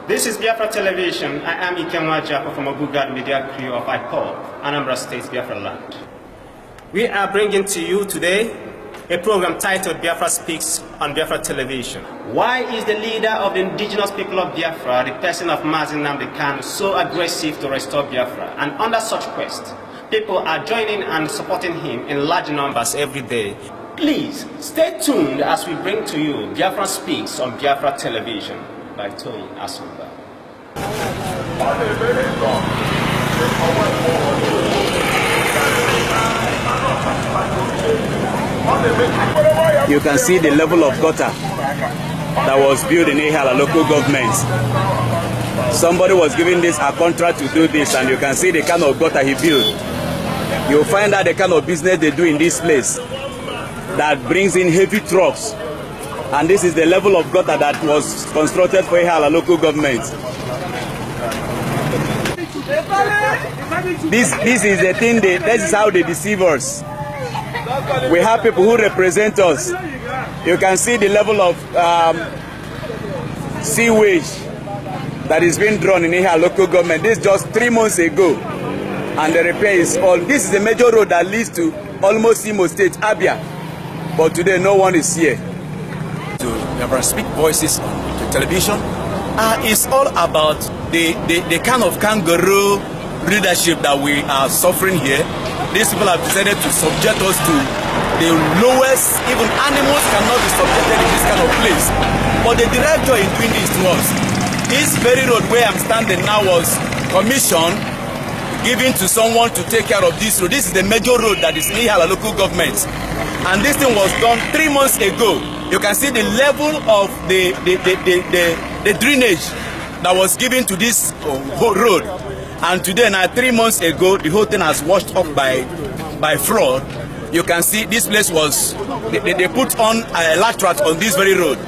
This is Biafra Television. I am Ikenwa Japo from Obugad Media Crew of IPOB, Anambra State, Biafra land. We are bringing to you today a program titled Biafra Speaks on Biafra Television. Why is the leader of the indigenous people of Biafra, the person of Mazi Nnamdi Kanu, so aggressive to restore Biafra? And under such quest, people are joining and supporting him in large numbers every day. Please stay tuned as we bring to you Biafra Speaks on Biafra Television by Tony Asumba. You can see the level of gutter that was built in Ihiala local government. Somebody was giving this a contract to do this, and you can see the kind of gutter he built. You'll find out the kind of business they do in this place that brings in heavy trucks. And this is the level of gutter that was constructed for Ihiala local government. This is the thing, this is how they deceive us. We have people who represent us. You can see the level of sewage that is being drawn in Ihiala local government. This just 3 months ago, and the repair is on. This is a major road that leads to almost Imo State, Abia, but today no one is here. To Biafra Speak Voices on the television, it's all about the kind of kangaroo leadership that we are suffering here. These people have decided to subject us to the lowest, even animals cannot be subjected in this kind of place. But the direct joy in doing this to us, this very road where I'm standing now was commissioned, given to someone to take care of this road. This is the major road that is in Ihiala local government. And this thing was done 3 months ago. You can see the level of the drainage that was given to this whole road. And today, now 3 months ago, the whole thing has washed off by flood. You can see this place was, they put on a latrate on this very road.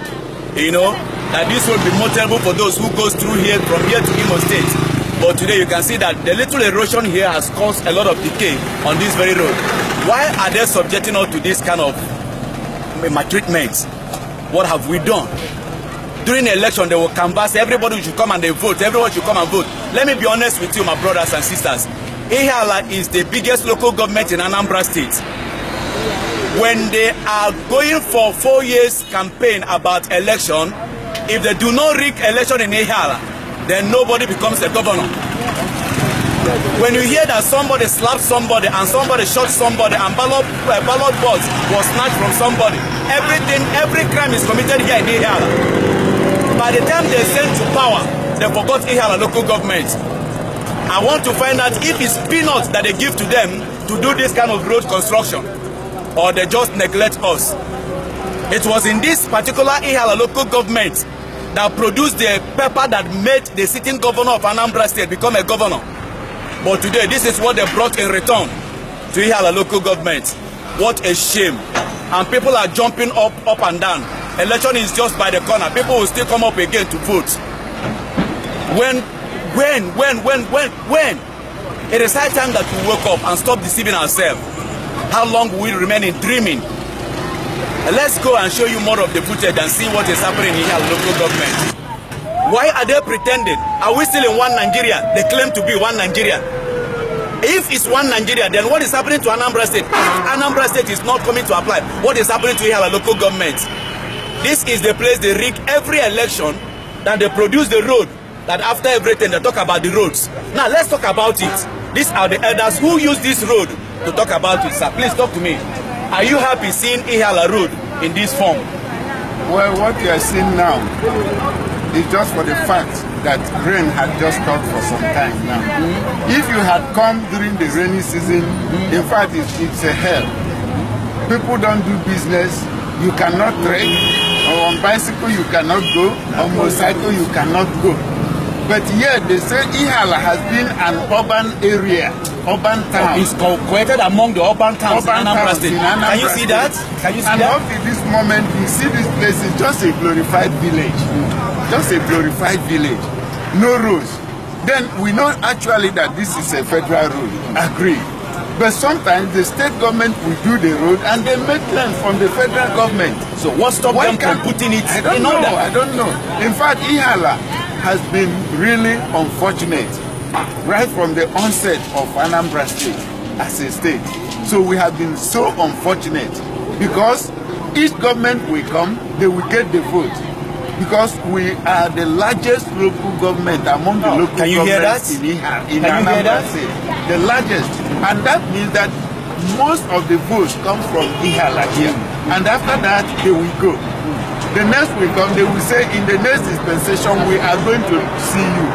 You know, that this will be more terrible for those who goes through here, from here to Imo State. But today you can see that the little erosion here has caused a lot of decay on this very road. Why are they subjecting us to this kind of maltreatment? What have we done? During the election, they will canvass, everybody should come and they vote, everyone should come and vote. Let me be honest with you, my brothers and sisters. Ihiala is the biggest local government in Anambra State. When they are going for 4 years campaign about election, if they do not rig election in Ihiala, then nobody becomes a governor. When you hear that somebody slapped somebody and somebody shot somebody and ballot box was snatched from somebody, every crime is committed here in Ihiala. By the time they sent to power, they forgot Ihiala local government. I want to find out if it's peanuts that they give to them to do this kind of road construction, or they just neglect us. It was in this particular Ihiala local government that produced the paper that made the sitting governor of Anambra State become a governor. But today, this is what they brought in return to Ihiala local government. What a shame. And people are jumping up and down. Election is just by the corner. People will still come up again to vote. When? It is high time that we wake up and stop deceiving ourselves. How long will we remain in dreaming? Let's go and show you more of the footage and see what is happening in Ihiala local government. Why are they pretending? Are we still in one Nigeria? They claim to be one Nigeria. If it's one Nigeria, then what is happening to Anambra State? If Anambra State is not coming to apply, what is happening to Ihiala local government? This is the place they rig every election, that they produce the road, that after everything they talk about the roads. Now let's talk about it. These are the elders who use this road to talk about it. Sir, please talk to me. Are you happy seeing Ihiala road in this form? Well, what you are seeing now is just for the fact that rain had just stopped for some time now. If you had come during the rainy season, in fact, it's a hell. People don't do business. You cannot trek. On bicycle, you cannot go. On motorcycle, you cannot go. But yet, they say Ihiala has been an urban area, urban town. It's calculated among the urban towns in Anambra State. Can you see that? Can you see and that? up to this moment, you see this place is just a glorified village. Just a glorified village. No roads. Then we know actually that this is a federal road. Agree. But sometimes the state government will do the road and they make land from the federal government. So what stopped them from putting it? I don't know. In fact, Ihiala has been really unfortunate right from the onset of Anambra State as a state. So we have been so unfortunate because each government will come, they will get the vote. Because we are the largest local government among the local governments in Anambra State. The largest. And that means that most of the votes come from Ihiala here. And after that, they will go. The next will come, they will say, in the next dispensation, we are going to see you.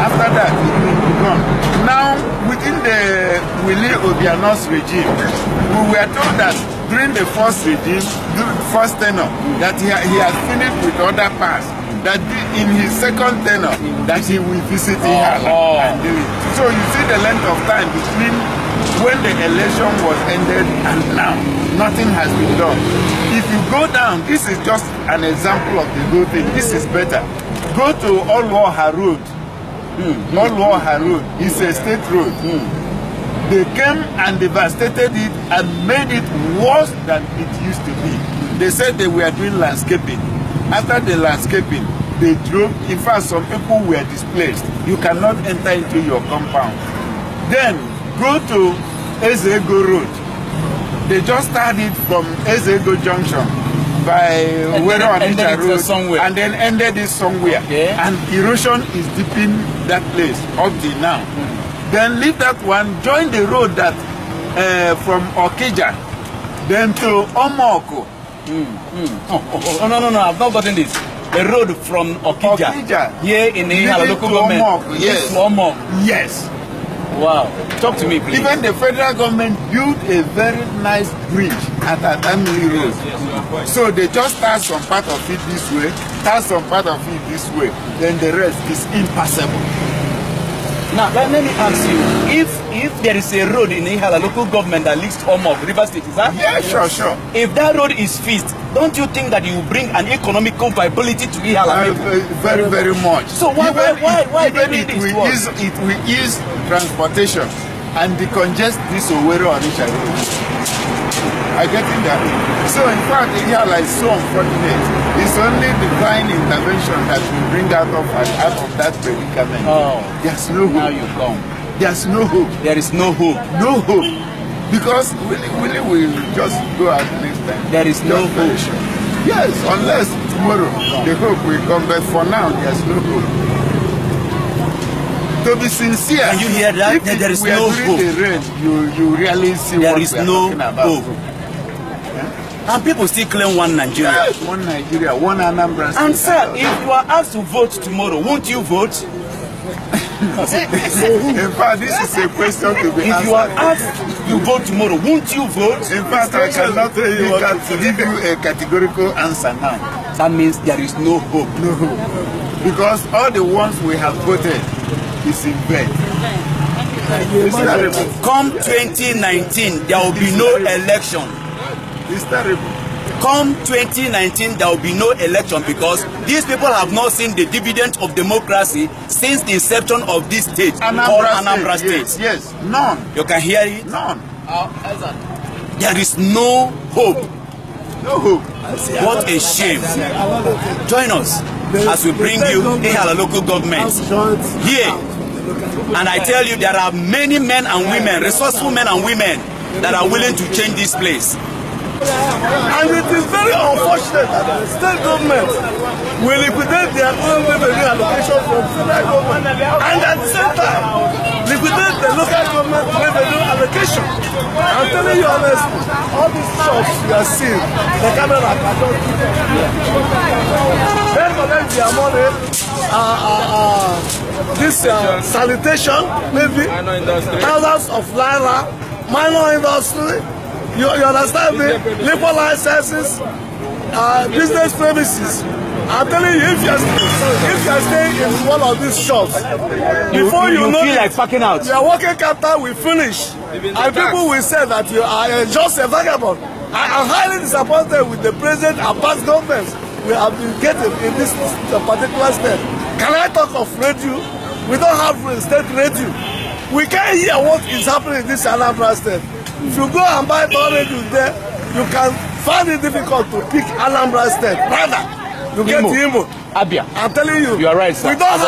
After that, it will be gone. Now, within the Willie Obiano's regime, we were told that during the first regime, the first tenure, that he has finished with other parts, that in his second tenure, that he will visit Ihiala and do it. So you see the length of time between when the election was ended and now, nothing has been done. If you go down, this is just an example of the good thing. This is better. Go to Olwoha Road. Olwoha Road is a state road. They came and devastated it and made it worse than it used to be. They said they were doing landscaping. After the landscaping, they drove. In fact, some people were displaced. You cannot enter into your compound. Then go to Ezego Road. They just started from Ezego Junction by Wero Onitsha Road and then ended it somewhere. Okay. And erosion is deepening that place up till now. Then leave that one, join the road that from Okija, then to Omoko. Oh, no, I've not gotten this. The road from Okija here in the local government. Omoko, yes. To Omoko. Yes. Wow. Talk to me, please. Even the federal government built a very nice bridge at Atamili Road. So they just start some part of it this way, start some part of it this way, then the rest is impassable. Now, let me ask you, if there is a road in Ihiala local government that leads to Omok, River State, is that? Yeah, sure. If that road is fixed, don't you think that you will bring an economical viability to Ihiala? Very, very much. So why even it will ease transportation and decongest this Owerri Onitsha Road. I get in that. So in fact, Ihiala is so unfortunate. It's only divine intervention that will bring out of that predicament. Oh, there's no hope. Now you come. There's no hope. There is no hope. No hope. Because Willie will just go out next time. There is no hope. Yes, unless tomorrow the hope will come. But for now, there's no hope. To be sincere, can you hear that? There is no hope. The rain, you really see there what is we are no talking about. hope. And people still claim one Nigeria. Yes, one Nigeria, one Anambra State. And sir, if you are asked to vote tomorrow, won't you vote? In fact, this is a question to be answered. If you are asked to vote tomorrow, won't you vote? In fact, I cannot give you a categorical answer now. That means there is no hope. No hope. Because all the ones we have voted is in vain. Come 2019, there will be no election. It's terrible. Come 2019, there will be no election because these people have not seen the dividend of democracy since the inception of this state called Anambra State. Yes, none. You can hear it? None. There is no hope. No hope. What a shame. Join us as we bring you Ihiala local government here. And I tell you, there are many men and women, resourceful men and women that are willing to change this place. And it is very unfortunate that the state government will liquidate their own revenue allocation from federal government and at the same time liquidate the local government revenue allocation. I'm telling you honestly, all these shops you are seeing, the camera cannot do them. They collect their money, this sanitation, maybe thousands of naira, minor industry. You understand me? Liquor licenses, business premises. I'm telling you, if you're staying in one of these shops, before you know feel like packing out. Your working capital will finish, and people will say that you are just a vagabond. I am highly disappointed with the present and past governments we have been getting in this particular state. Can I talk of radio? We don't have state radio. We can't hear what is happening in this Anambra State. If you go and buy more radio there, you can find it difficult to pick Anambra State. Rather, You get to Imo. Abia. I'm telling you. You are right, sir. We don't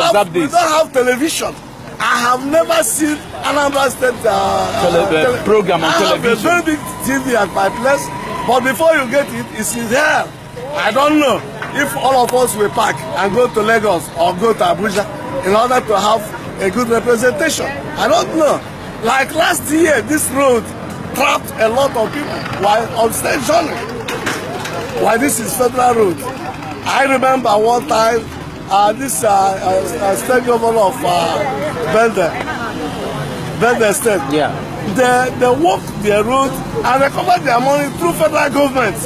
have television. I have never seen Anambra State program on television. I have a very big TV at my place, but before you get it, it's in here. I don't know if all of us will pack and go to Lagos or go to Abuja in order to have a good representation. I don't know. Like last year, this road trapped a lot of people while on state journey. Why this is federal road? I remember one time this state governor of Bende State. Yeah. They walked their road and recovered their money through federal government.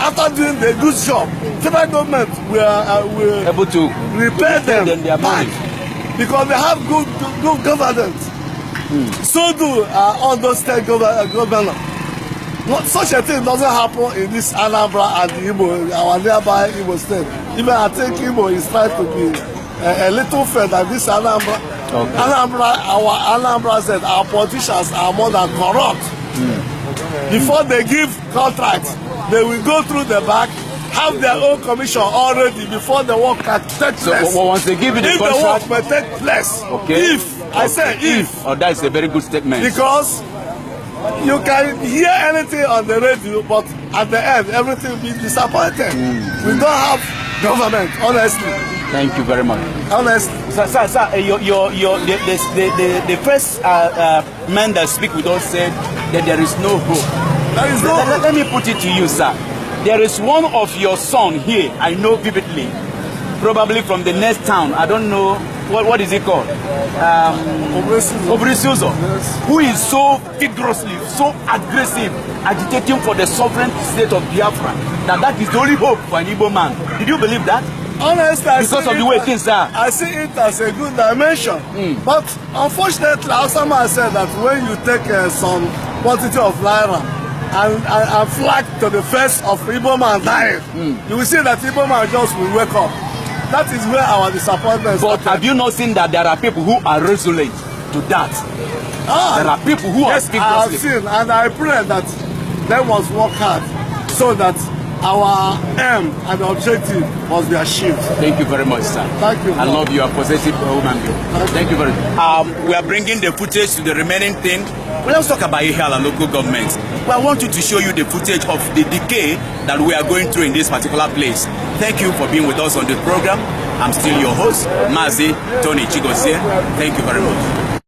After doing the good job, federal government were able to repair them their money because they have good governance. So do all those state governors. Such a thing doesn't happen in this Anambra and Igbo, our nearby Igbo state. Even I think Igbo is trying to be a little fair than this Anambra. Okay. Our Anambra said our politicians are more than corrupt. Before they give contracts, they will go through the back, have their own commission already before the work can take place. So once they give you the contract, the work may take place. Okay. I say if. Oh, that is a very good statement. Because you can hear anything on the radio, but at the end, everything will be disappointed. We don't have government, honestly. Thank you very much. Honestly. Sir, the first man that speak with us said that there is no hope. There is no hope. Let me put it to you, sir. There is one of your son here, I know vividly, probably from the next town. I don't know, what is it called? Obrisuzo. Yes. Who is so vigorously, so aggressive, agitating for the sovereign state of Biafra, that is the only hope for an Igbo man. Did you believe that? Honestly, because of the way things are. I see it as a good dimension. But unfortunately, Osama said that when you take some quantity of naira and flag to the face of Igbo man dying, you will see that Igbo man just will wake up. That is where our disappointment is. But have you not seen that there are people who are resolute to that? There are people who are vigorously. I have seen, and I pray that they must work hard so that our aim and objective must be achieved. Thank you very much, sir. Thank you. I love your possessive woman. Thank you very much. We are bringing the footage to the remaining thing. Well, let's talk about Ihiala local government. Well, I want you to show you the footage of the decay that we are going through in this particular place. Thank you for being with us on this program. I'm still your host, Mazi Tony Chigozie. Thank you very much.